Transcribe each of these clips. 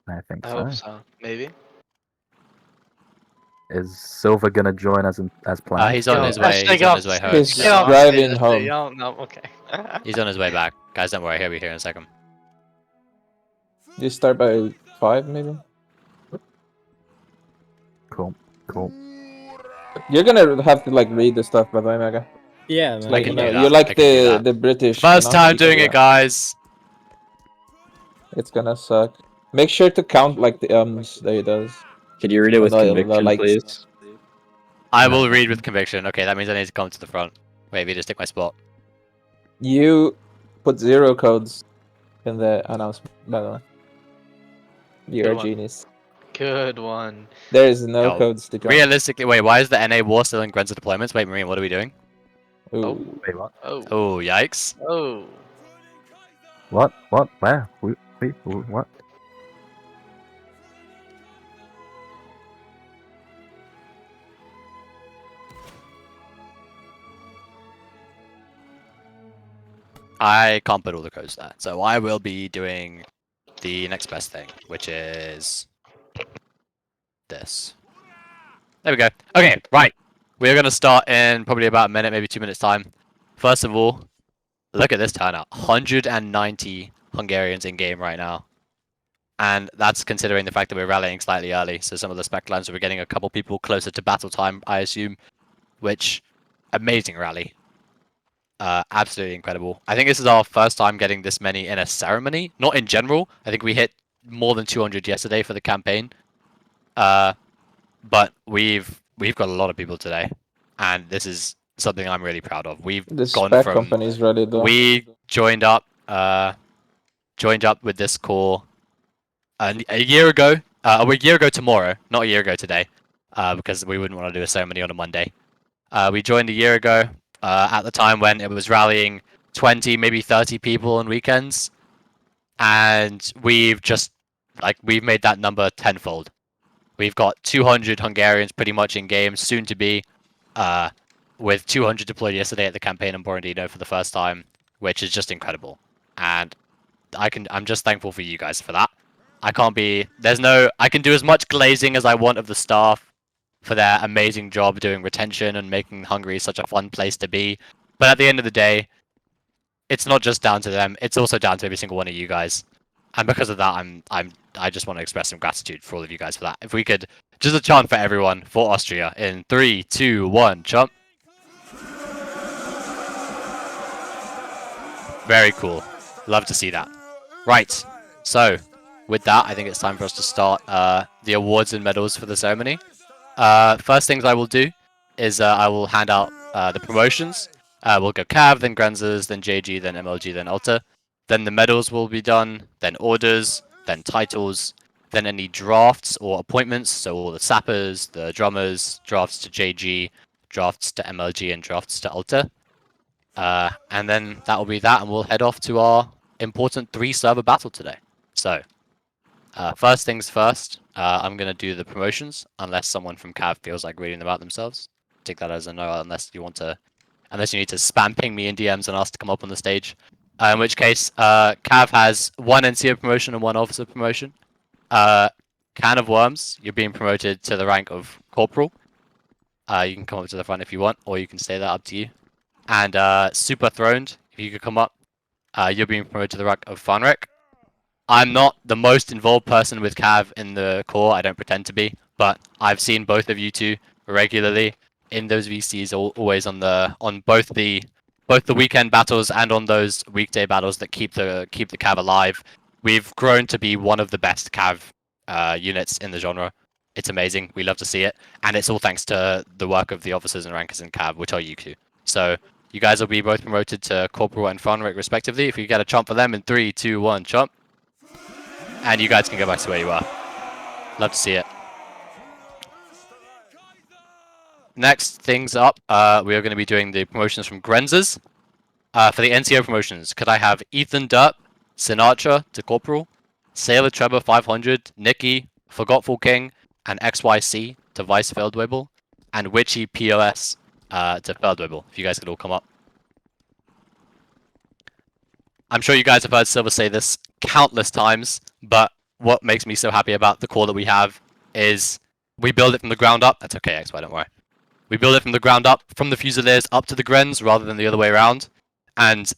I think I so. hope so. Maybe. Is Silver gonna join as planned? He's on Yo, his way. He's hashtag on up. his way home. He's Yo, I'm driving saying this home. shit, yo, no, okay. He's on his way back. Guys, don't worry. He'll be here in a second. You start by 5 maybe. Cool. Cool. You're gonna have to like read the stuff, by the way, Mega. Yeah, It's man. like, can you do know, that. you're like I can do that. the British. First you know? time You can doing do it, that. guys. It's gonna suck. Make sure to count like the that he does. Could you read it with The conviction, likes. please? I No. will read with conviction. Okay, that means I need to come to the front. Wait, we just take my spot. You put 0 codes in the announcement, by the way. You're Good a one. genius. Good one. There is no Yo, codes to join. Realistically, wait, why is the NA war still in Grenza deployments? Wait, Marine, what are we doing? Ooh. Wait, what? Oh. Oh, yikes. Oh. What? What? Where? Wait, what? I can't put all the codes there. So I will be doing the next best thing, which is this. There we go. Okay, right. We're going to start in probably about a minute, maybe 2 minutes time. First of all, look at this turnout. 190 Hungarians in game right now. And that's considering the fact that we're rallying slightly early. So some of the spec lines, we're getting a couple people closer to battle time, I assume. Which, amazing rally. Absolutely incredible. I think this is our first time getting this many in a ceremony. Not in general. I think we hit more than 200 yesterday for the campaign. But we've got a lot of people today. And this is something I'm really proud of. We've The gone spec from... company's ready though. We joined up with this corps a year ago. A year ago tomorrow, not a year ago today, because we wouldn't want to do a ceremony on a Monday. We joined a year ago at the time when it was rallying 20, maybe 30 people on weekends, and we've made that number tenfold. We've got 200 Hungarians pretty much in game, soon to be, with 200 deployed yesterday at the campaign in Borondino for the first time, which is just incredible. And I'm just thankful for you guys for that. I can do as much glazing as I want of the staff for their amazing job doing retention and making Hungary such a fun place to be. But at the end of the day, it's not just down to them, it's also down to every single one of you guys. And because of that, I just want to express some gratitude for all of you guys for that. If we could, just a chant for everyone for Austria in 3, 2, 1, chant. Very cool. Love to see that. Right. So, with that, I think it's time for us to start the awards and medals for the ceremony. First things I will do is I will hand out the promotions. We'll go Cav, then Grenzers, then JG, then MLG, then Alta. Then the medals will be done, then orders, then titles, then any drafts or appointments, so all the sappers, the drummers, drafts to JG, drafts to MLG, and drafts to Alta. And then that will be that, and we'll head off to our important 3-server battle today. So, first things first, I'm going to do the promotions, unless someone from Cav feels like reading them out themselves. Take that as a no, unless you need to spam ping me in DMs and ask to come up on the stage. In which case, Cav has 1 NCO promotion and 1 officer promotion. Can of Worms, you're being promoted to the rank of Corporal. You can come up to the front if you want, or you can stay there, up to you. And Super Throned, if you could come up, you're being promoted to the rank of Funrek. I'm not the most involved person with Cav in the core, I don't pretend to be, but I've seen both of you two regularly in those VCs, always on both the weekend battles and on those weekday battles that keep the Cav alive. We've grown to be one of the best Cav units in the genre. It's amazing. We love to see it, and it's all thanks to the work of the officers and rankers in Cav, which are you two. So you guys will be both promoted to Corporal and Funrek respectively. If you get a chomp for them in 3, 2, 1, chomp. And you guys can go back to where you are. Love to see it. Next things up, we are going to be doing the promotions from Grenzers. For the NCO promotions, could I have Ethan Derp, Sinatra to Corporal, Sailor Trevor 500, Nikki, Forgetful King, and XYC to Vice Feldwebel, and Witchy POS to Feldwebel, if you guys could all come up. I'm sure you guys have heard Silver say this countless times, but what makes me so happy about the core that we have is we build it from the ground up. That's okay, XY, don't worry. We build it from the ground up, from the Fusiliers up to the Grens, rather than the other way around. And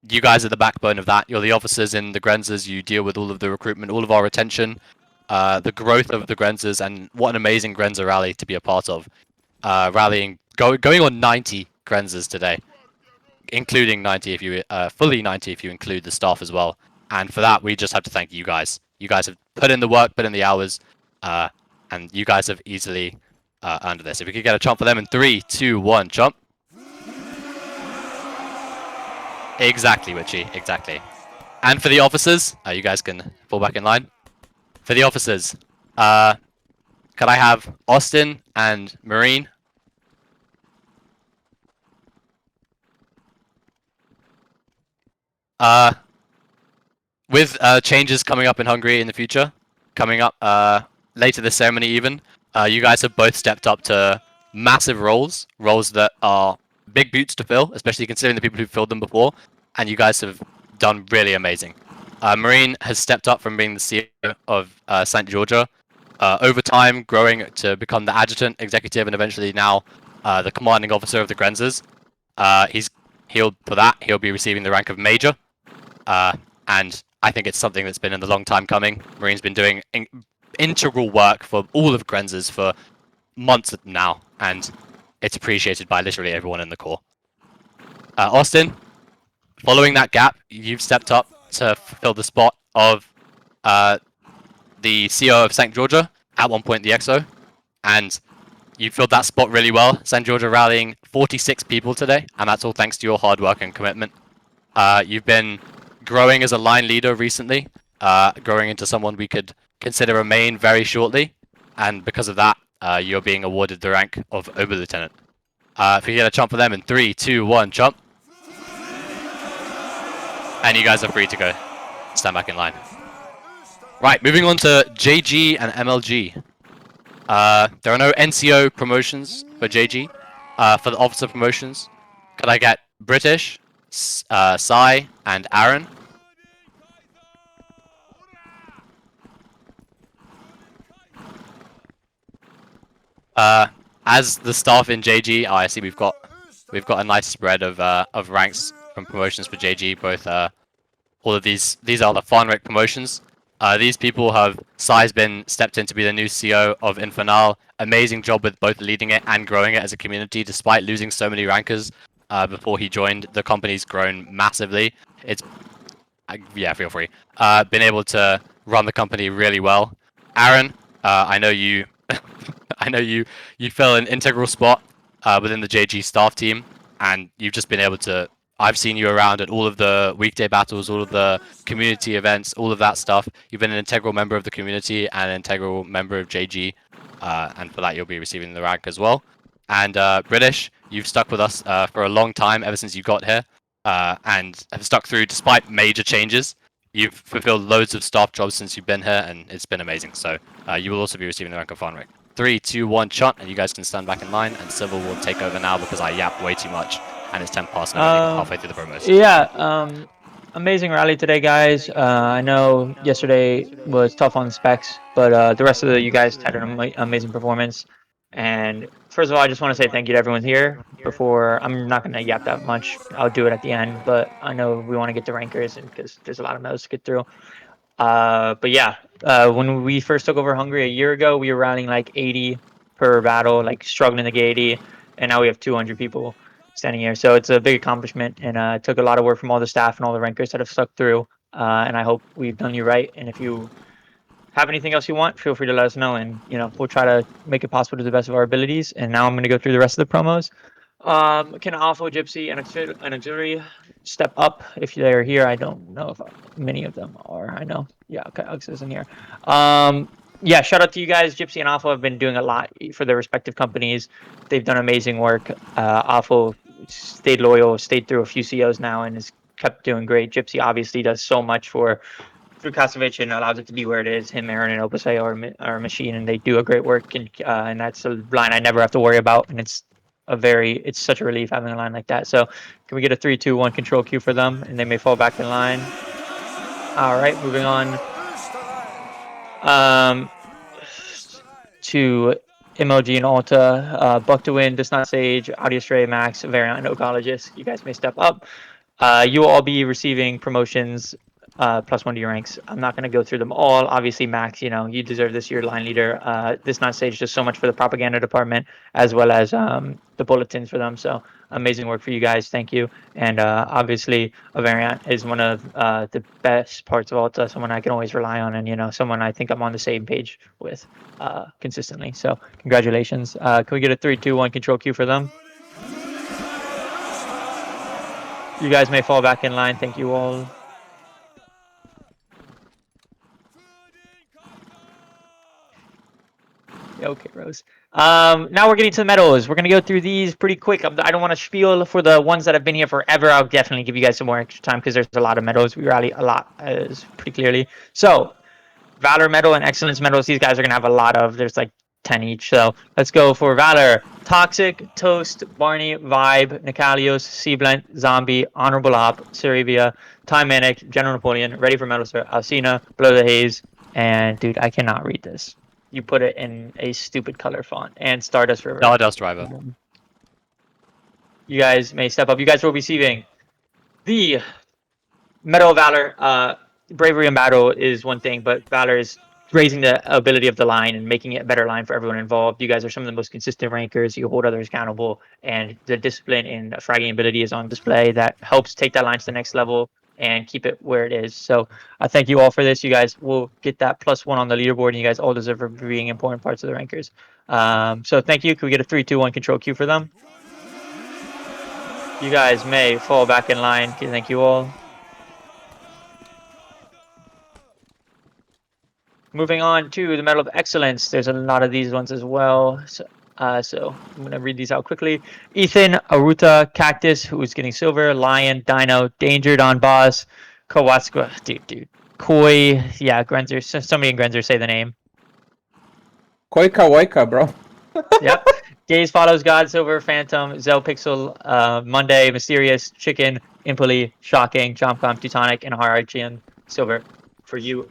you guys are the backbone of that. You're the officers in the Grenzers. You deal with all of the recruitment, all of our retention, the growth of the Grenzers, and what an amazing Grenzer rally to be a part of. Going on 90 Grenzers today, including 90 if you fully 90 if you include the staff as well. And for that, we just have to thank you guys. You guys have put in the work, put in the hours, and you guys have easily earned this. If we could get a chomp for them in 3, 2, 1, chomp. Exactly, Witchy, exactly. And for the officers, you guys can fall back in line. For the officers, could I have Austin and Marine? With changes coming up in Hungary in the future, coming up later this ceremony even, you guys have both stepped up to massive roles that are big boots to fill, especially considering the people who've filled them before, and you guys have done really amazing. Marine has stepped up from being the CEO of St. Georgia, over time growing to become the adjutant, executive, and eventually now the commanding officer of the Grenzers. He'll be receiving the rank of major, and I think it's something that's been in the long time coming. Marine's been doing integral work for all of Grenzers for months now, and it's appreciated by literally everyone in the Corps. Austin, following that gap, you've stepped up to fill the spot of the CEO of St. Georgia, at one point the EXO, and you filled that spot really well. St. Georgia rallying 46 people today, and that's all thanks to your hard work and commitment. You've been growing as a line leader recently, growing into someone we could consider a main very shortly, and because of that, you're being awarded the rank of Oberlieutenant. If you get a chomp for them in 3, 2, 1, chomp. And you guys are free to go. Stand back in line. Right, moving on to JG and MLG. There are no NCO promotions for JG. For the officer promotions, could I get British, Sai, and Aaron? As the staff in JG, I see we've got a nice spread of ranks from promotions for JG. Both all of these are the Farnrick promotions. These people have Sai's been stepped in to be the new CEO of Infernal. Amazing job with both leading it and growing it as a community, despite losing so many rankers before he joined. The company's grown massively. It's yeah, feel free. Been able to run the company really well. Aaron, I know you. I know you fill an integral spot within the JG staff team, and you've just been able to. I've seen you around at all of the weekday battles, all of the community events, all of that stuff. You've been an integral member of the community and an integral member of JG, and for that you'll be receiving the rank as well. And British, you've stuck with us for a long time, ever since you got here, and have stuck through despite major changes. You've fulfilled loads of staff jobs since you've been here, and it's been amazing. So you will also be receiving the rank of Farnrick. 3, 2, 1, shot, and you guys can stand back in line, and Civil will take over now because I yap way too much, and it's 10 past now, halfway through the promos. Yeah, amazing rally today, guys. I know yesterday was tough on specs, but the rest of you guys had an amazing performance. And first of all, I just want to say thank you to everyone here. Before, I'm not going to yap that much. I'll do it at the end, but I know we want to get to rankers, and because there's a lot of medals to get through. But yeah, when we first took over Hungary a year ago, we were rallying like 80 per battle, like struggling to get 80, and now we have 200 people standing here. So it's a big accomplishment, and it took a lot of work from all the staff and all the rankers that have stuck through. And I hope we've done you right. And if you have anything else you want, feel free to let us know, and we'll try to make it possible to the best of our abilities. And now I'm going to go through the rest of the promos. Can Alpha, Gypsy, and Auxiliary step up if they're here? I don't know if many of them are. I know. Yeah, okay, Ux isn't here. Yeah, shout out to you guys. Gypsy and Alpha have been doing a lot for their respective companies. They've done amazing work. Alpha stayed loyal, stayed through a few COs now, and has kept doing great. Gypsy obviously does so much through Kasevich and allows it to be where it is. Him, Aaron, and Opusay are a machine, and they do a great work. And that's a line I never have to worry about, and it's such a relief having a line like that. So can we get a 3, 2, 1 control Q for them, and they may fall back in line. All right, moving on. To MLG and Alta, Buck to Win, Does Not Sage, Audio Stray, Max, Variant, and Ocologist. You guys may step up. You will all be receiving promotions +1 to your ranks. I'm not going to go through them all. Obviously, Max, you deserve this. You're line leader. This Not Sage does so much for the propaganda department as well as the bulletins for them. So amazing work for you guys. Thank you. And obviously, a Variant is one of the best parts of Alta, someone I can always rely on, and someone I think I'm on the same page with consistently. So congratulations. Can we get a 3, 2, 1 control Q for them? You guys may fall back in line. Thank you all. Okay, Rose. Now we're getting to the medals. We're gonna go through these pretty quick. I don't want to spiel for the ones that have been here forever. I'll definitely give you guys some more extra time because there's a lot of medals. We rally a lot, as pretty clearly. So, Valor medal and Excellence medals. These guys are gonna have a lot of. There's like 10 each. So let's go for Valor. Toxic, Toast, Barney, Vibe, Nicalios, Seablent, Zombie, Honorable Op, Cerebia, Time Manic, General Napoleon, Ready for Metal Sir, Alcina, Blow the Haze, and dude, I cannot read this. You put it in a stupid color font, and Stardust River. Stardust Driver. You guys may step up. You guys will be receiving the Medal of Valor. Bravery in battle is one thing, but Valor is raising the ability of the line and making it a better line for everyone involved. You guys are some of the most consistent rankers. You hold others accountable, and the discipline and fragging ability is on display. That helps take that line to the next level and keep it where it is. So I thank you all for this. You guys will get that +1 on the leaderboard, and you guys all deserve for being important parts of the rankers. So thank you. Can we get a 3, 2, 1 control Q for them? You guys may fall back in line. Okay, thank you all. Moving on to the Medal of Excellence. There's a lot of these ones as well. So I'm going to read these out quickly. Ethan, Aruta, Cactus, who's getting silver, Lion, Dino, Danger, Don Boss, Kowatska, dude. Koi, yeah, Grenzer. Somebody in Grenzer say the name. Koika Waika, bro. Yep. Gaze follows God, Silver, Phantom, Zel Pixel, Monday, Mysterious, Chicken, Impoli, Shocking, Chompcomp, Teutonic, and Harachian, Silver for you.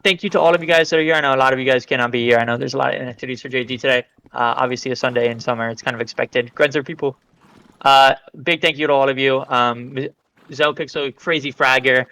Thank you to all of you guys that are here. I know a lot of you guys cannot be here. I know there's a lot of activities for JD today. Obviously a Sunday in summer, it's kind of expected. Grenzer people. Big thank you to all of you. Zel Pixel, crazy fragger.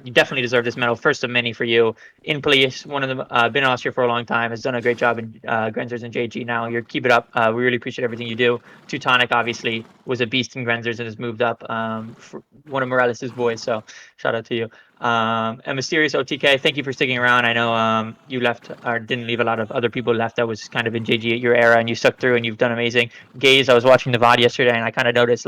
You definitely deserve this medal. First of many for you. In police, one of them been in Austria for a long time, has done a great job in Grenzers and JG now. You keep it up. We really appreciate everything you do. Teutonic obviously was a beast in Grenzers and has moved up. One of Morales' boys, so shout out to you. And Mysterious OTK, thank you for sticking around. I know you left or didn't leave a lot of other people left that was kind of in JG at your era, and you stuck through and you've done amazing. Gaze, I was watching the VOD yesterday and I kind of noticed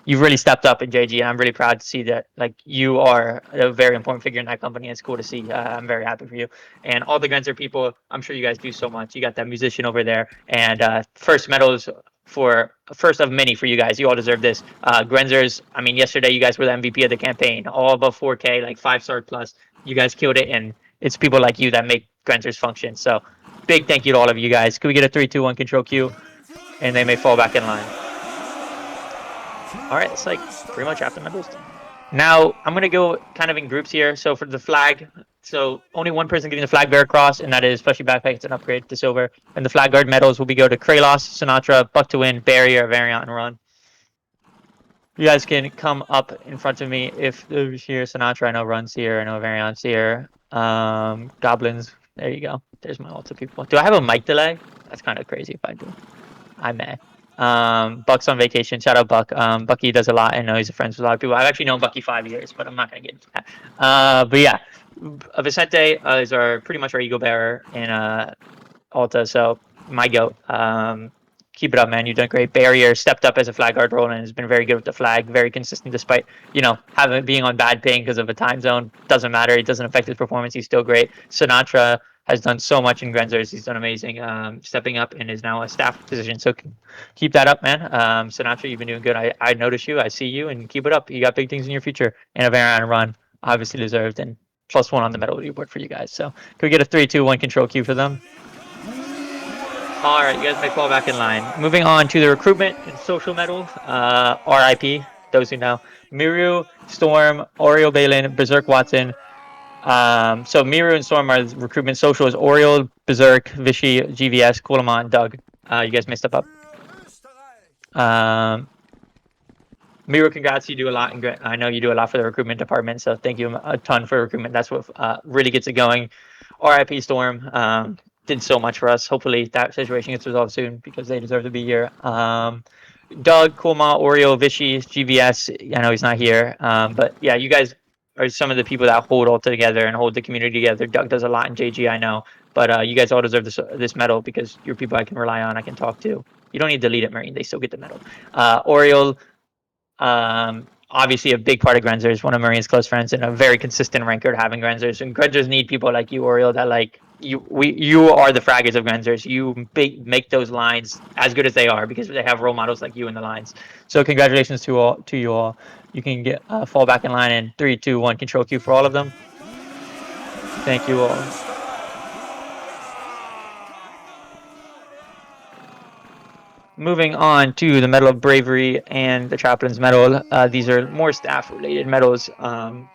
you've really stepped up in JG, and I'm really proud to see that you are a very important figure in that company. It's cool to see. I'm very happy for you. And all the Grenzer people, I'm sure you guys do so much. You got that musician over there. And first medals for first of many for you guys. You all deserve this. Grenzers, I mean, yesterday you guys were the MVP of the campaign. All above 4K, 5-star plus. You guys killed it, and it's people like you that make Grenzers function. So big thank you to all of you guys. Can we get a 3, 2, 1 control Q? And they may fall back in line. All right, it's pretty much after medals. Now I'm gonna go kind of in groups here. So for the flag, so only one person getting the flag bearer cross, and that is Fleshy Backpack. It's an upgrade to silver. And the flag guard medals will be go to Kralos, Sinatra, Buck to Win, Barrier, Variant, and Run. You guys can come up in front of me if there's here. Sinatra, I know Run's here. I know Variant's here. Goblins. There you go. There's my ultra people. Do I have a mic delay? That's kind of crazy if I do. I may. Buck's on vacation. Shout out Buck. Bucky does a lot. I know he's friends with a lot of people. I've actually known Bucky 5 years, but I'm not gonna get into that. But yeah, Vicente is pretty much our ego bearer in Alta. So my goat. Keep it up, man. You've done great. Barrier stepped up as a flag guard role and has been very good with the flag. Very consistent despite being on bad ping because of a time zone. Doesn't matter. It doesn't affect his performance. He's still great. Sinatra has done so much in Grenzers. He's done amazing, stepping up and is now a staff position. So keep that up, man. Sinatra, you've been doing good. I notice you. I see you, and keep it up. You got big things in your future. And a Variant Run, obviously deserved, and +1 on the medal leaderboard for you guys. So can we get a 3, 2, 1 control Q for them? All right, you guys may fall back in line. Moving on to the recruitment and social medal. RIP, those who know. Miru, Storm, Oreo Balin, Berserk Watson, So Miru and Storm are recruitment. Social is Oriole, Berserk, Vichy, GVS, Kulamon, Doug. You guys may step up. Miru, congrats. You do a lot. And I know you do a lot for the recruitment department. So thank you a ton for recruitment. That's what really gets it going. RIP Storm. Did so much for us. Hopefully that situation gets resolved soon because they deserve to be here. Doug, Kulma, Oreo, Vichy, GVS. I know he's not here. But yeah, you guys are some of the people that hold all together and hold the community together. Doug does a lot in JG, I know. But you guys all deserve this medal because you're people I can rely on, I can talk to. You don't need to lead it, Marine. They still get the medal. Oriole, obviously a big part of Grenzers, one of Marine's close friends, and a very consistent ranker to having Grenzers. And Grenzers need people like you, Oriole, that like you are the fraggers of Grenzers. You make those lines as good as they are because they have role models like you in the lines. So congratulations to you all. You can get fall back in line in 3, 2, 1. Control Q for all of them. Thank you all. Moving on to the Medal of Bravery and the Chaplain's Medal. These are more staff-related medals for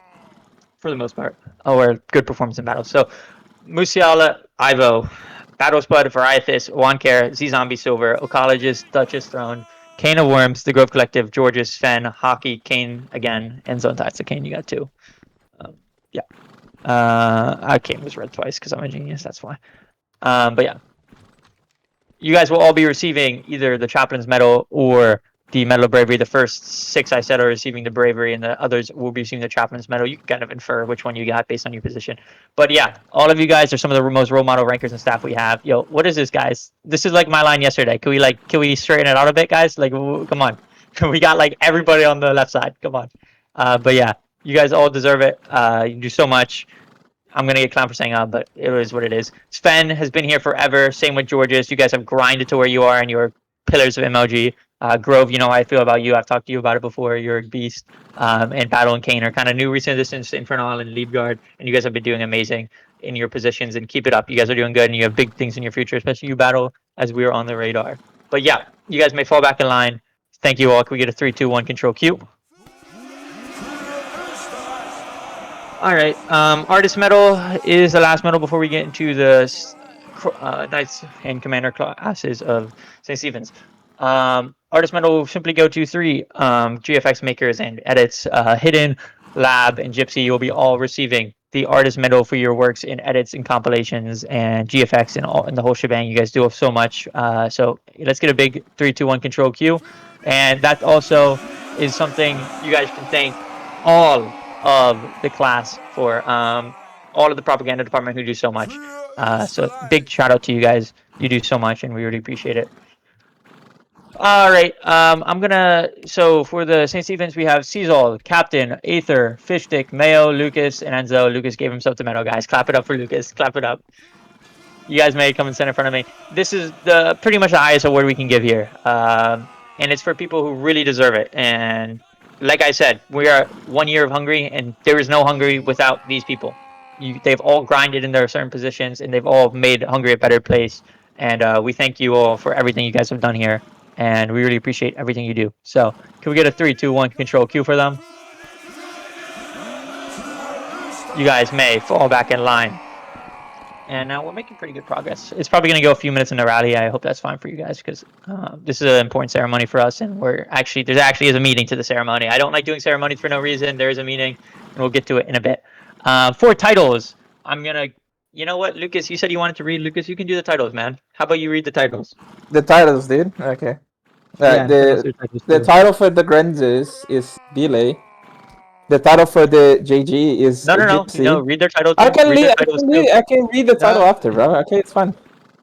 the most part, or good performance in battle. So, Musiala, Ivo, Battle Spud, Variathis, Wanker, Z-Zombie Silver, Ocologist, Duchess Throne, Kane of Worms, The Grove Collective, Georges, Fen, Hockey, Kane again, and Zone Tide. So Kane, you got 2. Kane was red twice because I'm a genius, that's why. But yeah. You guys will all be receiving either the Chaplain's Medal or the Medal of Bravery. The first 6 I said are receiving the Bravery, and the others will be receiving the Chaplain's Medal. You can kind of infer which one you got based on your position. But yeah, all of you guys are some of the most role model rankers and staff we have. Yo, what is this, guys? This is like my line yesterday. Can we straighten it out a bit, guys? Like, come on. We got like everybody on the left side. Come on. But yeah, you guys all deserve it. You do so much. I'm going to get clowned for saying but it is what it is. Sven has been here forever. Same with Georges. You guys have grinded to where you are and you're pillars of MLG. Grove, you know how I feel about you. I've talked to you about it before. You're a beast. And Battle and Kane are kind of new recent additions to Infernal and Lead Guard. And you guys have been doing amazing in your positions. And keep it up. You guys are doing good and you have big things in your future, especially you, Battle, as we are on the radar. But yeah, you guys may fall back in line. Thank you all. Can we get a 3, 2, 1 control Q? All right. Artist medal is the last medal before we get into the Knights and Commander classes of St. Stephen's. Artist medal will simply go to 3 GFX makers and edits. Hidden, Lab, and Gypsy, you'll be all receiving the artist medal for your works in edits and compilations and GFX and the whole shebang. You guys do so much. So let's get a big 3, 2, 1 control Q. And that also is something you guys can thank all of the class for all of the propaganda department who do so much. So big shout out to you guys. You do so much and we really appreciate it. All right. So for the St. Stephen's, we have Cezal, Captain, Aether, Fishstick, Mayo, Lucas, and Enzo. Lucas gave himself the medal, guys. Clap it up for Lucas. Clap it up. You guys may come and stand in front of me. This is pretty much the highest award we can give here. And it's for people who really deserve it. And like I said, we are 1 year of Hungary, and there is no Hungary without these people. They've all grinded in their certain positions, and they've all made Hungary a better place. And we thank you all for everything you guys have done here, and we really appreciate everything you do. So, can we get a 3, 2, 1 control Q for them? You guys may fall back in line. And now we're making pretty good progress. It's probably going to go a few minutes in the rally. I hope that's fine for you guys because this is an important ceremony for us. And there actually is a meeting to the ceremony. I don't like doing ceremonies for no reason. There is a meeting, and we'll get to it in a bit. For titles, I'm going to... You know what, Lucas? You said you wanted to read. Lucas, you can do the titles, man. How about you read the titles? The titles, dude? Okay. Yeah, The title for the Grenzes is Delay. The title for the JG is No. Gypsy. No, read their titles. I can read the title No. after, bro. Okay, it's fine.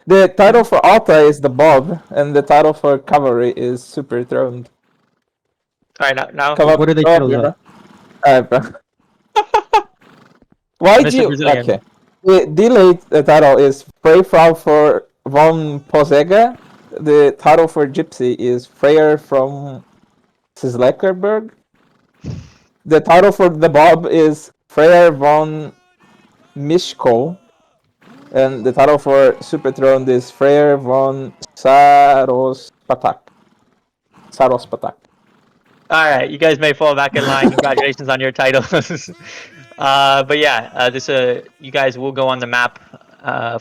The title for Alta is the Bob, and the title for Cavalry is Super Throned. All right, now. Come up, What are they go up titles here, of? bro. Alright, bro. Why Mr. do you... Brazilian. Okay. The delayed title is Freifrau for von Posega. The title for Gypsy is Freyr from Sisleckerberg. The title for the Bob is Freyr von Mischko. And the title for Super Throne is Freyr von Sarospatak. Sarospatak. All right, you guys may fall back in line. Congratulations on your titles. But yeah, this you guys will go on the map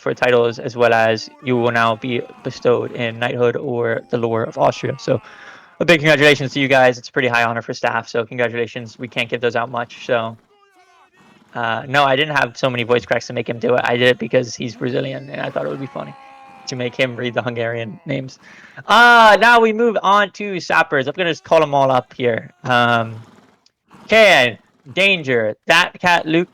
for titles, as well as you will now be bestowed in knighthood or the lore of Austria. So a big congratulations to you guys. It's a pretty high honor for staff. So congratulations. We can't give those out much. So no, I didn't have so many voice cracks to make him do it. I did it because he's Brazilian, and I thought it would be funny to make him read the Hungarian names. Now we move on to sappers. I'm gonna just call them all up here. Can Danger, that cat Luke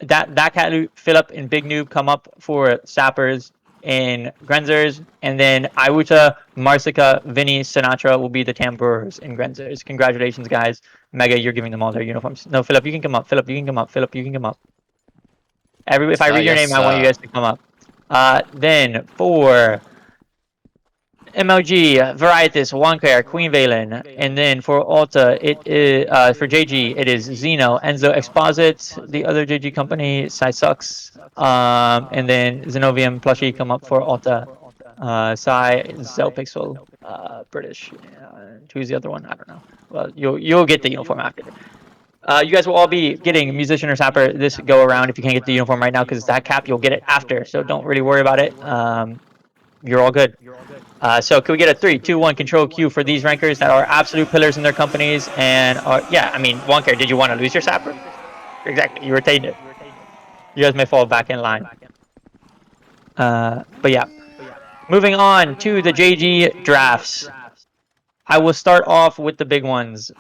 that cat Luke, Philip, and Big Noob come up for sappers in Grenzers, and then Iwuta, Marsica, Vinny, Sinatra will be the tambourers in Grenzers. Congratulations, guys. Mega, you're giving them all their uniforms. No, Philip, you can come up. Philip, you can come up. Philip, you can come up. If I read your name, I want you guys to come up. Then for MLG, Varietas, Wanker, Queen Valen, and then for Alta, it is for JG, it is Zeno, Enzo Exposit, the other JG company, Sucks, and then Zenovium Plushie come up for Alta, Sai, Zelpixel, British. Who's the other one? I don't know. Well, you'll get the uniform after. You guys will all be getting musician or sapper this go around if you can't get the uniform right now, because it's that cap. You'll get it after, so don't really worry about it. You're all good. So can we get a 3, 2, 1 control Q for these rankers that are absolute pillars in their companies and are, yeah, I mean, Wonker, did you want to lose your sapper? Exactly, you retained it. You guys may fall back in line. But yeah. Moving on to the JG drafts. I will start off with the big ones.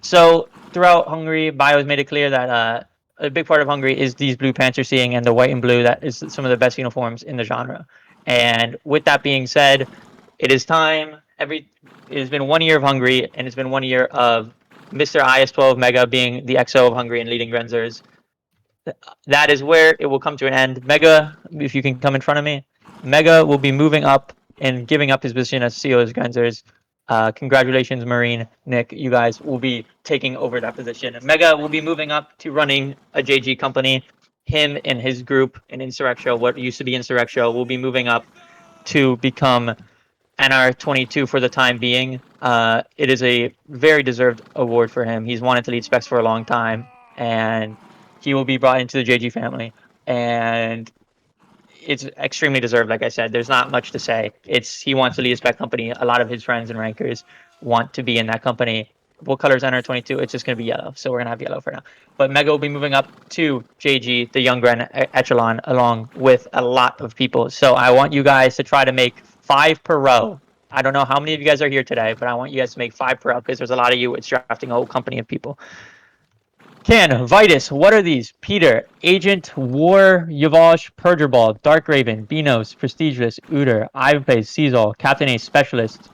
So throughout Hungary, Bio has made it clear that a big part of Hungary is these blue pants you're seeing, and the white and blue, that is some of the best uniforms in the genre. And with that being said, it is time. It has been 1 year of Hungary, and it's been 1 year of Mr. IS-12 Mega being the XO of Hungary and leading Grenzers. That is where it will come to an end. Mega, if you can come in front of me, Mega will be moving up and giving up his position as CEO of Grenzers. Congratulations, Marine, Nick. You guys will be taking over that position. Mega will be moving up to running a JG company. Him and his group in Insurrectio, what used to be Insurrectio, will be moving up to become NR22 for the time being. It is a very deserved award for him. He's wanted to lead Specs for a long time, and he will be brought into the JG family. And it's extremely deserved. Like I said, there's not much to say. He wants to lead a spec company. A lot of his friends and rankers want to be in that company. What color is NR22? It's just going to be yellow, so we're going to have yellow for now. But Mega will be moving up to JG, the young Grand Echelon, along with a lot of people. So I want you guys to try to make 5 per row. I don't know how many of you guys are here today, but I want you guys to make 5 per row, because there's a lot of you. It's drafting a whole company of people. Can, Vitus, what are these? Peter, Agent, War, Yavosh, Perjurball, Dark Raven, Benos, Prestigious, Uter, Ivanplays, Caesar, Captain Ace, Specialist,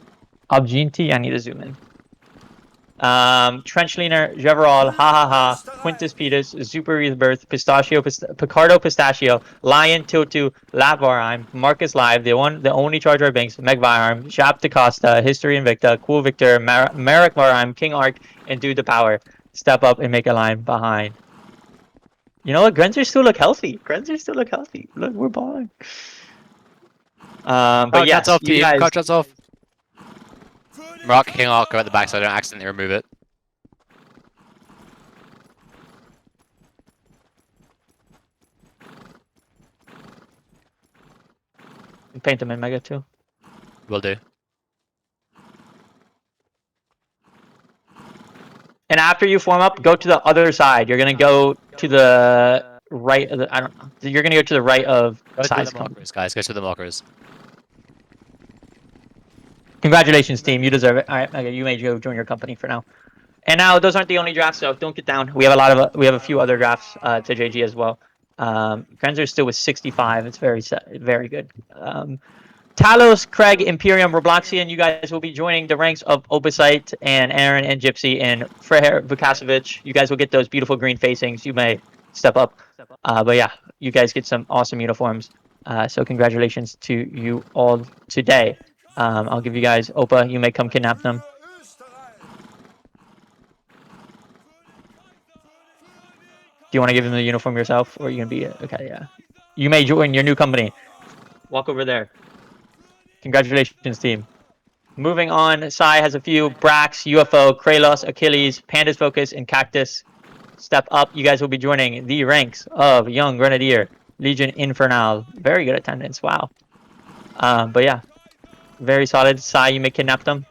Obginti, I need to zoom in. Trenchleaner, Jeverall, Ha Ha Ha, Quintus Petus, Super Rebirth, Pistachio, Picardo Pistachio, Lion, Tiltu, Lavarheim, Marcus Live, the only Charger Banks, Meg Viarm, Shap DaCosta, History Invicta, Cool Victor, Merrick Varheim, King Arc, and Dude the Power. Step up and make a line behind. You know what? Grenzers still look healthy. Look, we're balling. But yes, off, you team. guys. Contracts off. Mark, King Arc, go at the back so I don't accidentally remove it. Paint them in Mega too. Will do. And after you form up, go to the other side. You're gonna go to the right of the. I don't know. You're gonna go to the right of Go to size. the markers, guys. Go to the markers. Congratulations, team. You deserve it. All right, Mega, you may go join your company for now. And now those aren't the only drafts, so don't get down. We have a few other drafts to JG as well. Grenzer is still with 65. It's very good. Talos, Craig, Imperium, Robloxian, you guys will be joining the ranks of Opusite and Aaron and Gypsy and Freher Vukasovic. You guys will get those beautiful green facings. You may step up. But yeah, you guys get some awesome uniforms. So congratulations to you all today. I'll give you guys Opa. You may come kidnap them. Do you want to give them the uniform yourself, or are you gonna be okay? Yeah, you may join your new company. Walk over there. Congratulations, team. Moving on, Sai has a few: Brax, UFO, Kralos, Achilles, Panda's Focus, and Cactus. step up. You guys will be joining the ranks of Young Grenadier, Legion Infernal. Very good attendance. Wow. But yeah, very solid. Sai, you may kidnap them.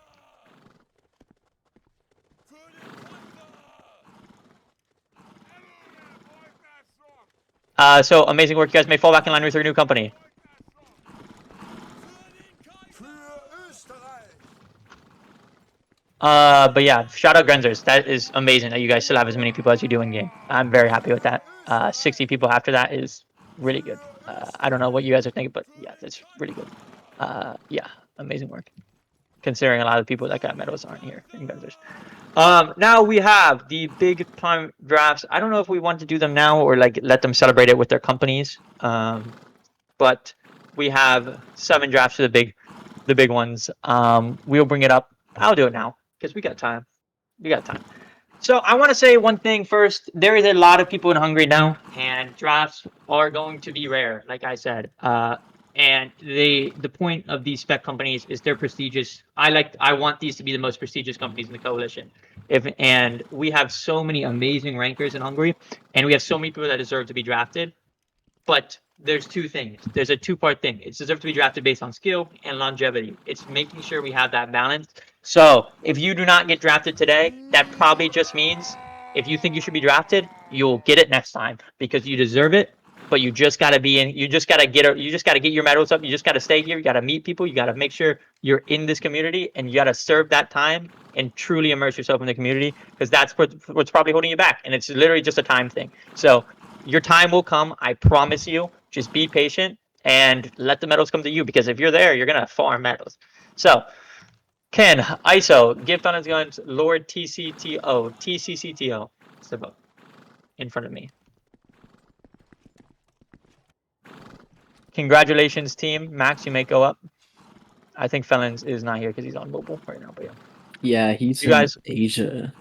So amazing work. You guys may fall back in line with your new company. But yeah, shout out Grenzers. That is amazing that you guys still have as many people as you do in game. I'm very happy with that. 60 people after that is really good. I don't know what you guys are thinking, but yeah, that's really good. Yeah, amazing work. Considering a lot of the people that got medals aren't here in Grenzers. Now we have the big time drafts. I don't know if we want to do them now or like let them celebrate it with their companies. But we have 7 drafts for the big ones. We'll bring it up. I'll do it now because we got time. We got time. So I want to say one thing first. There is a lot of people in Hungary now, and drafts are going to be rare, like I said. And the point of these spec companies is they're prestigious. I want these to be the most prestigious companies in the coalition. And we have so many amazing rankers in Hungary, and we have so many people that deserve to be drafted. But there's 2 things. There's a 2-part thing. It's deserved to be drafted based on skill and longevity. It's making sure we have that balance. So if you do not get drafted today, that probably just means if you think you should be drafted, you'll get it next time because you deserve it. But you just gotta be in. You just gotta get your medals up. You just gotta stay here. You gotta meet people. You gotta make sure you're in this community, and you gotta serve that time and truly immerse yourself in the community because that's what's probably holding you back. And it's literally just a time thing. So your time will come. I promise you. Just be patient and let the medals come to you because if you're there, you're gonna farm medals. So, Ken, ISO, Gift on his guns, Lord TCCTO. Step up in front of me. Congratulations, team. Max, you may go up. I think Felons is not here because he's on mobile right now. But yeah. Yeah, he's You guys- in Asia.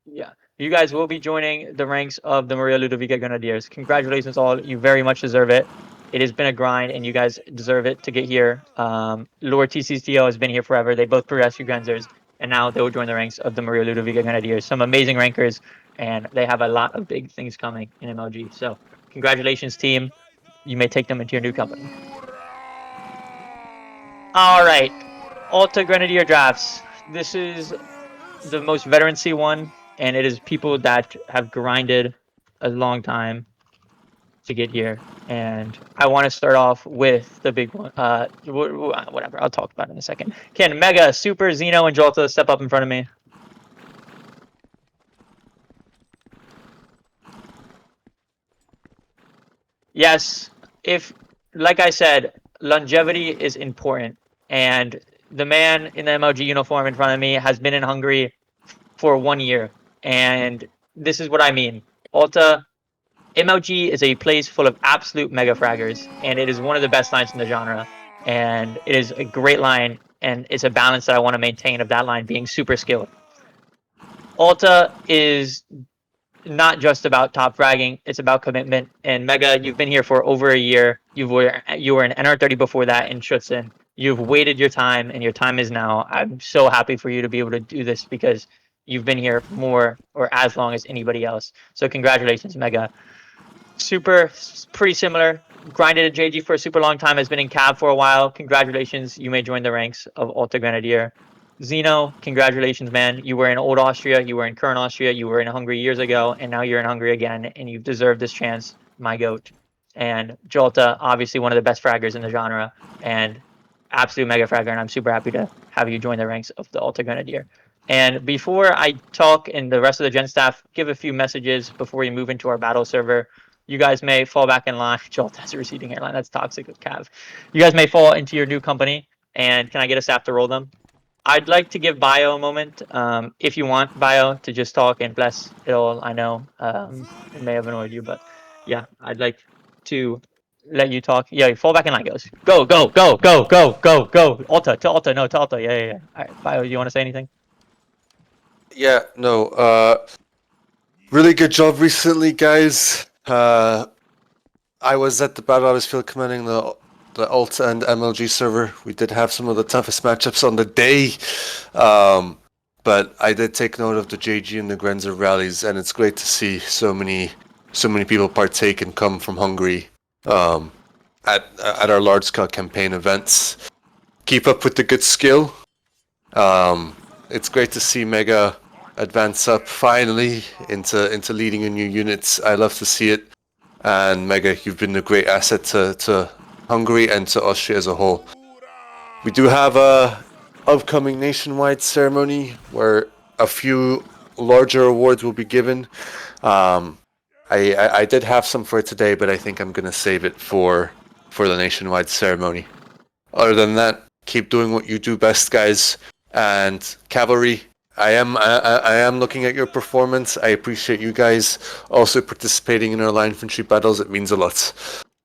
Yeah. You guys will be joining the ranks of the Maria Ludovica Grenadiers. Congratulations, all. You very much deserve it. It has been a grind, and you guys deserve it to get here. Lord TCCO has been here forever. They both progressed through Grenzers, and now they will join the ranks of the Maria Ludovica Grenadiers. Some amazing rankers, and they have a lot of big things coming in MLG. So, congratulations, team. You may take them into your new company. All right. Alta Grenadier drafts. This is the most veterancy one, and it is people that have grinded a long time to get here. And I want to start off with the big one. Whatever. I'll talk about it in a second. Can Mega, Super, Xeno, and Jolta step up in front of me? Yes. Like I said, longevity is important. And the man in the MLG uniform in front of me has been in Hungary for 1 year. And this is what I mean. Alta, MLG is a place full of absolute mega fraggers, and it is one of the best lines in the genre. And it is a great line, and it's a balance that I want to maintain of that line being super skilled. Alta is not just about top fragging, it's about commitment. And Mega, you've been here for over a year. You were in NR30 before that in Schutzen. You've waited your time, and your time is now. I'm so happy for you to be able to do this because you've been here more or as long as anybody else. So congratulations, Mega. Super, pretty similar. Grinded at JG for a super long time. Has been in cab for a while. Congratulations, you may join the ranks of Alta Grenadier. Xeno, congratulations, man. You were in Old Austria, you were in current Austria, you were in Hungary years ago, and now you're in Hungary again, and you've deserved this chance, my goat. And Jolta, obviously one of the best fraggers in the genre, and absolute mega fragger, and I'm super happy to have you join the ranks of the Alta Grenadier. And before I talk and the rest of the gen staff, give a few messages before we move into our battle server. You guys may fall back in line. Jolt has a receding hairline. That's toxic with Cav. You guys may fall into your new company. And can I get a staff to roll them? I'd like to give Bio a moment. If you want Bio to just talk and bless it all, I know it may have annoyed you, but yeah, I'd like to let you talk. Yeah, fall back in line, goes. Go, go, go, go, go, go, go. Alta, to Alta, no, to Alta. Yeah. All right, Bio, you want to say anything? Yeah, no, really good job recently, guys. I was at the Battle Office Field commanding the Alta and MLG server. We did have some of the toughest matchups on the day, but I did take note of the JG and the Grenzer rallies, and it's great to see so many people partake and come from Hungary at our large scale campaign events. Keep up with the good skill. It's great to see Mega advance up finally into leading a new unit. I love to see it. And Mega, you've been a great asset to Hungary and to Austria as a whole. We do have a upcoming nationwide ceremony where a few larger awards will be given. I did have some for today, but I think I'm gonna save it for the nationwide ceremony. Other than that, keep doing what you do best, guys. And Cavalry, I am looking at your performance. I appreciate you guys also participating in our line infantry battles. It means a lot.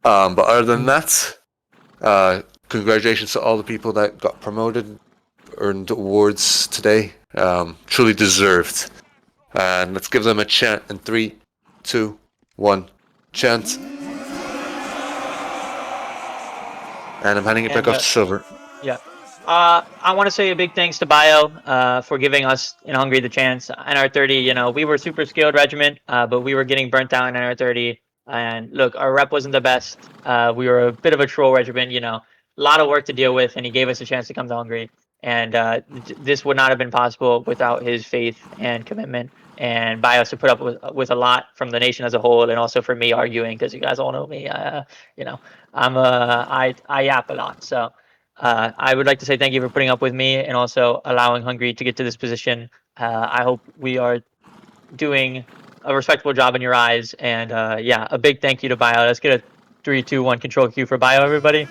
But other than that, congratulations to all the people that got promoted, earned awards today. Truly deserved. And let's give them a chant in 3, 2, 1, chant. And I'm handing it back off to Silver. Yeah. I want to say a big thanks to Bio for giving us in Hungary the chance. NR30, you know, we were super skilled regiment, but we were getting burnt out in NR30. And look, our rep wasn't the best. We were a bit of a troll regiment, you know, a lot of work to deal with, and he gave us a chance to come to Hungary. And this would not have been possible without his faith and commitment. And Bios to put up with a lot from the nation as a whole, and also for me arguing, because you guys all know me. You know, I yap a lot, so. I would like to say thank you for putting up with me and also allowing Hungary to get to this position. I hope we are doing a respectable job in your eyes. And yeah, a big thank you to Bio. Let's get a 3, 2, 1 control Q for Bio, everybody.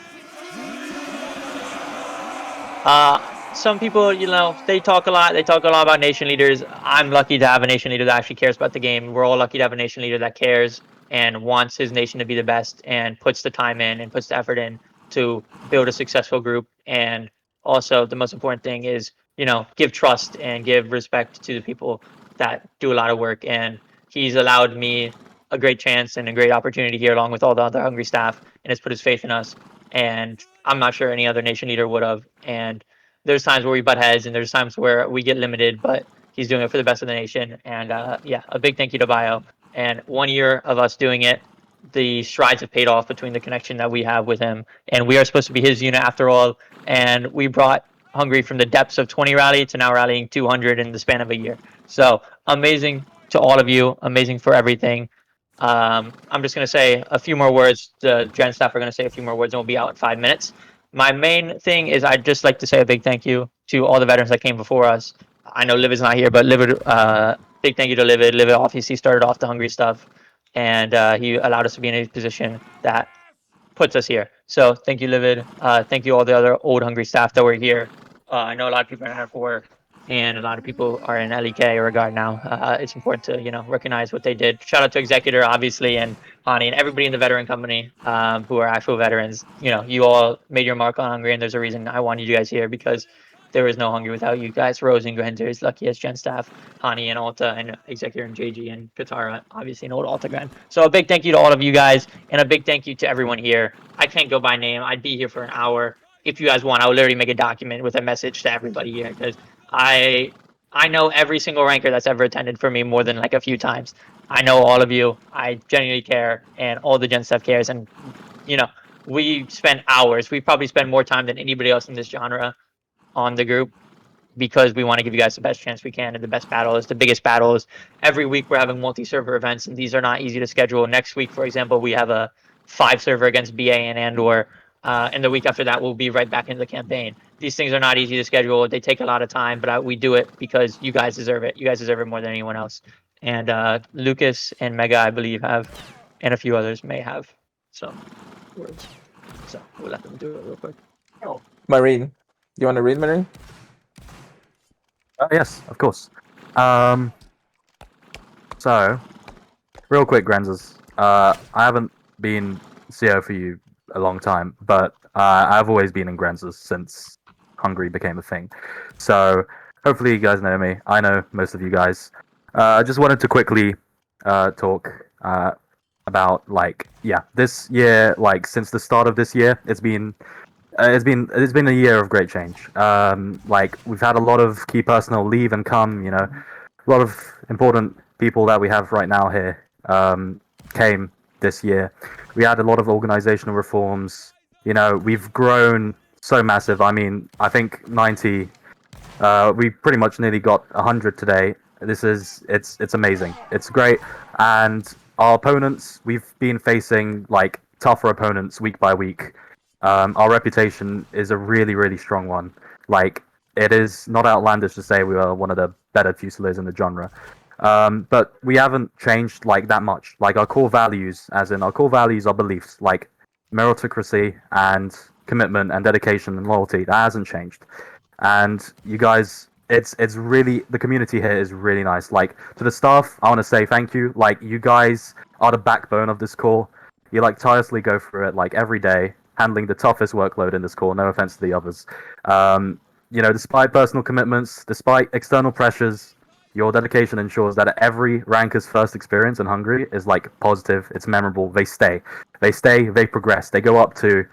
Some people, you know, they talk a lot. They talk a lot about nation leaders. I'm lucky to have a nation leader that actually cares about the game. We're all lucky to have a nation leader that cares and wants his nation to be the best and puts the time in and puts the effort in to build a successful group. And also the most important thing is, you know, give trust and give respect to the people that do a lot of work. And he's allowed me a great chance and a great opportunity here along with all the other Hungry staff, and has put his faith in us. And I'm not sure any other nation leader would have. And there's times where we butt heads and there's times where we get limited, but he's doing it for the best of the nation. And yeah, a big thank you to Bio. And 1 year of us doing it, the strides have paid off between the connection that we have with him. And we are supposed to be his unit after all. And we brought Hungary from the depths of 20 rally to now rallying 200 in the span of a year. So amazing to all of you. Amazing for everything. I'm just going to say a few more words. The Gen staff are going to say a few more words and we'll be out in 5 minutes. My main thing is I'd just like to say a big thank you to all the veterans that came before us. I know Livid's not here, but Livid, big thank you to Livid. Livid obviously started off the Hungry stuff, and he allowed us to be in a position that puts us here. So thank you, Livid. Thank you all the other old Hungry staff that were here. I know a lot of people are in there for work, and a lot of people are in LEK or Regard now. It's important to, you know, recognize what they did. Shout out to Executor, obviously, and Hani, and everybody in the veteran company who are actual veterans. You know, you all made your mark on Hungary, and there's a reason I wanted you guys here, because there is no Hungary without you guys. Rose and Grenzer, Lucky as Gen staff, Hani and Alta, and Executor and JG and Katara, obviously an old Alta Gren. So a big thank you to all of you guys, and a big thank you to everyone here. I can't go by name. I'd be here for an hour. If you guys want, I will literally make a document with a message to everybody here, because I know every single ranker that's ever attended for me more than like a few times. I know all of you. I genuinely care, and all the Gen stuff cares. And you know, we spend hours. We probably spend more time than anybody else in this genre on the group, because we want to give you guys the best chance we can and the best battles, the biggest battles. Every week we're having multi-server events, and these are not easy to schedule. Next week, for example, we have a 5-server against BA and Andor. And the week after that, we'll be right back into the campaign. These things are not easy to schedule. They take a lot of time, but we do it because you guys deserve it. You guys deserve it more than anyone else. And Lucas and Mega, I believe, have, and a few others may have some words. So we'll let them do it real quick. Marine. You want to read, Marine? Yes, of course. So, real quick, Grenzers. I haven't been CO for you a long time, but I've always been in Grenzers since Hungary became a thing. So, hopefully you guys know me. I know most of you guys. I just wanted to quickly talk about, like, yeah, this year, like, since the start of this year, it's been It's been a year of great change. Like we've had a lot of key personnel leave and come. You know, a lot of important people that we have right now here came this year. We had a lot of organizational reforms. You know, we've grown so massive. I mean, I think 90. We pretty much nearly got 100 today. It's amazing. It's great, and our opponents, we've been facing like tougher opponents week by week. Our reputation is a really strong one. Like it is not outlandish to say we are one of the better fusiliers in the genre. But we haven't changed like that much. Like our core values, as in our core values, our beliefs, like meritocracy and commitment and dedication and loyalty, that hasn't changed. And you guys, it's really, the community here is really nice. Like to the staff, I want to say thank you. Like you guys are the backbone of this core. You like tirelessly go through it like every day, handling the toughest workload in this core. No offense to the others. You know, despite personal commitments, despite external pressures, your dedication ensures that every ranker's first experience in Hungary is like positive. It's memorable. They stay. They progress. They go up to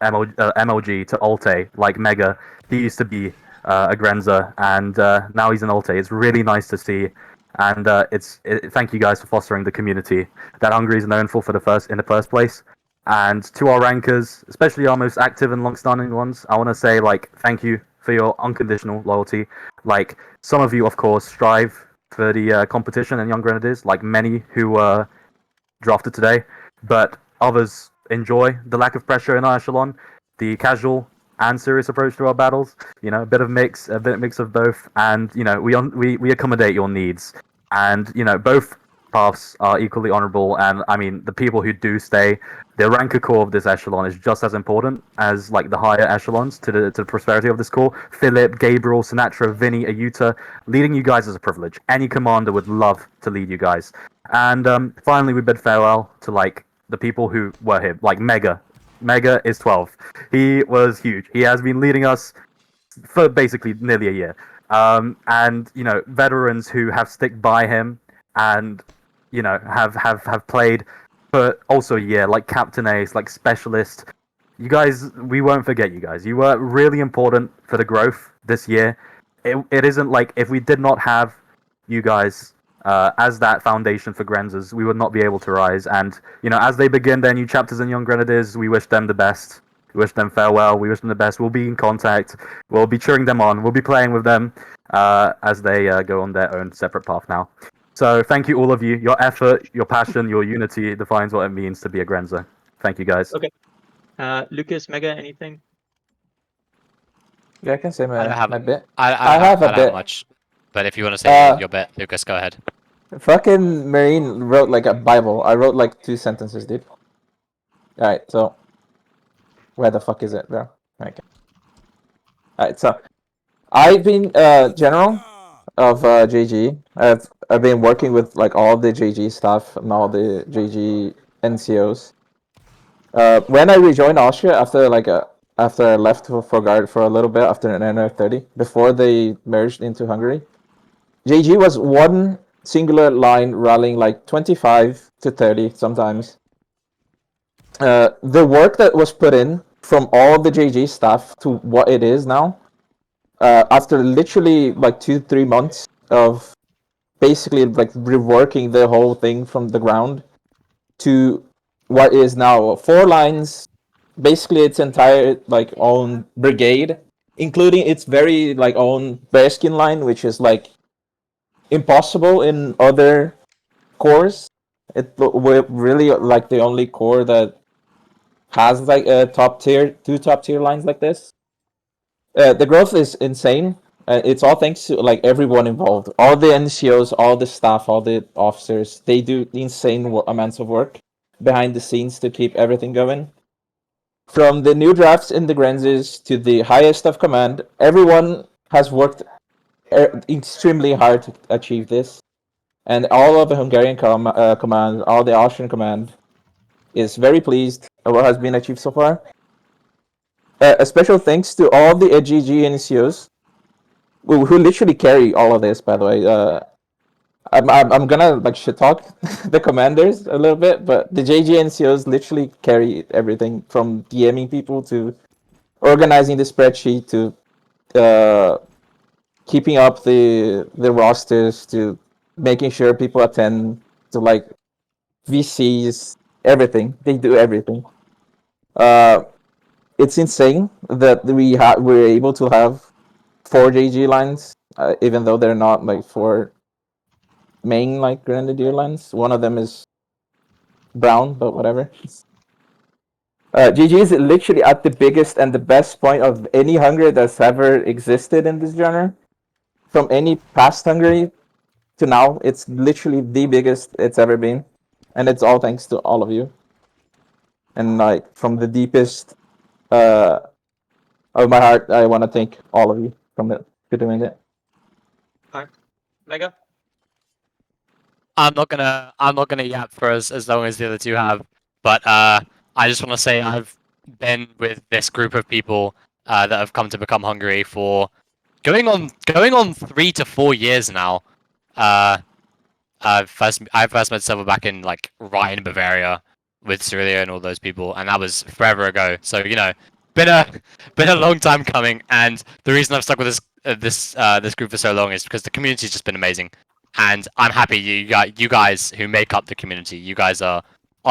MLG to Alte, like Mega. He used to be a Grenza, and now he's an Alte. It's really nice to see, and thank you guys for fostering the community that Hungary is known for in the first place. And to our rankers, especially our most active and long-standing ones, I want to say like thank you for your unconditional loyalty. Like some of you, of course, strive for the competition in Young Grenadiers, like many who were drafted today, but others enjoy the lack of pressure in our echelon, the casual and serious approach to our battles. You know, a bit of mix of both, and you know, we accommodate your needs, and you know, both paths are equally honorable. And I mean, the people who do stay, the ranker core of this echelon is just as important as like the higher echelons to the prosperity of this core. Philip, Gabriel, Sinatra, Vinny, Ayuta, leading you guys is a privilege. Any commander would love to lead you guys. And finally, we bid farewell to like the people who were here, like Mega. Mega is 12. He was huge. He has been leading us for basically nearly a year. And you know, veterans who have stick by him and you know have played for also a year, like Captain Ace, like Specialist. You guys, we won't forget you guys. You were really important for the growth this year. It isn't like if we did not have you guys as that foundation for Grenzers, we would not be able to rise. And you know, as they begin their new chapters in Young Grenadiers, we wish them the best. We wish them farewell. We wish them the best. We'll be in contact. We'll be cheering them on. We'll be playing with them as they go on their own separate path now. So thank you, all of you. Your effort, your passion, your unity defines what it means to be a Grenzer. Thank you, guys. Okay. Lucas, Mega, anything? Yeah, I can say I don't have my bit. I have a don't have bit. much, but if you want to say Uh, your bit, Lucas, go ahead. Fucking Marine wrote like a Bible. I wrote like 2 sentences, dude. Alright, so where the fuck is it, bro? Okay. Alright, so I've been general of JG. I've been working with like all the JG staff and all the JG NCOs. When I rejoined Austria after I left for Guard for a little bit after an NR30, before they merged into Hungary, JG was one singular line rallying like 25 to 30 sometimes. The work that was put in from all the JG staff to what it is now, after literally like 2-3 months of basically like reworking the whole thing from the ground to what is now 4 lines, basically its entire like own brigade, including its very like own bearskin line, which is like impossible in other cores. We're really like the only core that has like a two top tier lines like this. The growth is insane. It's all thanks to like everyone involved, all the NCOs, all the staff, all the officers. They do insane amounts of work behind the scenes to keep everything going. From the new drafts in the Grenzes to the highest of command, everyone has worked extremely hard to achieve this. And all of the Hungarian command, all the Austrian command, is very pleased with what has been achieved so far. A special thanks to all the GG NCOs, who literally carry all of this, by the way. I'm gonna like shit talk the commanders a little bit, but the JG NCOs literally carry everything from DMing people to organizing the spreadsheet to keeping up the rosters to making sure people attend to like VCs, everything. They do everything. It's insane that we're able to have 4 JG lines, even though they're not like 4 main like Grenadier lines. One of them is brown, but whatever. GG is literally at the biggest and the best point of any Hungary that's ever existed in this genre. From any past Hungary to now, it's literally the biggest it's ever been. And it's all thanks to all of you. And like from the deepest of my heart, I want to thank all of you for doing it. Mega. I'm not gonna yap for as long as the other two have, but I just want to say I've been with this group of people that have come to become Hungary for going on 3 to 4 years now. I first met Silver back in like right in Bavaria with Cyrilia and all those people, and that was forever ago. So you know, been a long time coming, and the reason I've stuck with this group for so long is because the community's just been amazing, and I'm happy you guys who make up the community. You guys are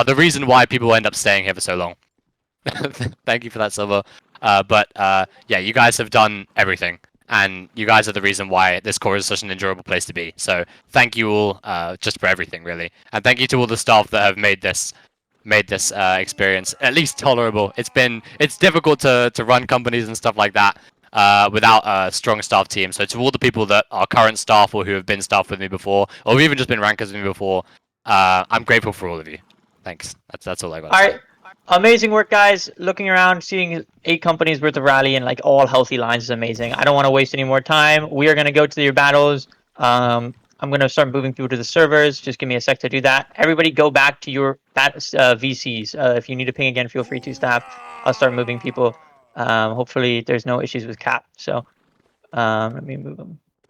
the reason why people end up staying here for so long. Thank you for that, Silver. Yeah, you guys have done everything, and you guys are the reason why this core is such an enjoyable place to be. So thank you all, just for everything, really, and thank you to all the staff that have made this experience at least tolerable. It's difficult to run companies and stuff like that without a strong staff team. So to all the people that are current staff or who have been staff with me before, or who've even just been rankers with me before, I'm grateful for all of you. Thanks. That's all I got. All right. Amazing work, guys. Looking around, seeing 8 companies worth of rally and like all healthy lines is amazing. I don't want to waste any more time. We are going to go to your battles. I'm going to start moving people to the servers. Just give me a sec to do that. Everybody go back to your VCs. If you need to ping again, feel free to, staff. I'll start moving people. Hopefully there's no issues with cap. So let me move them.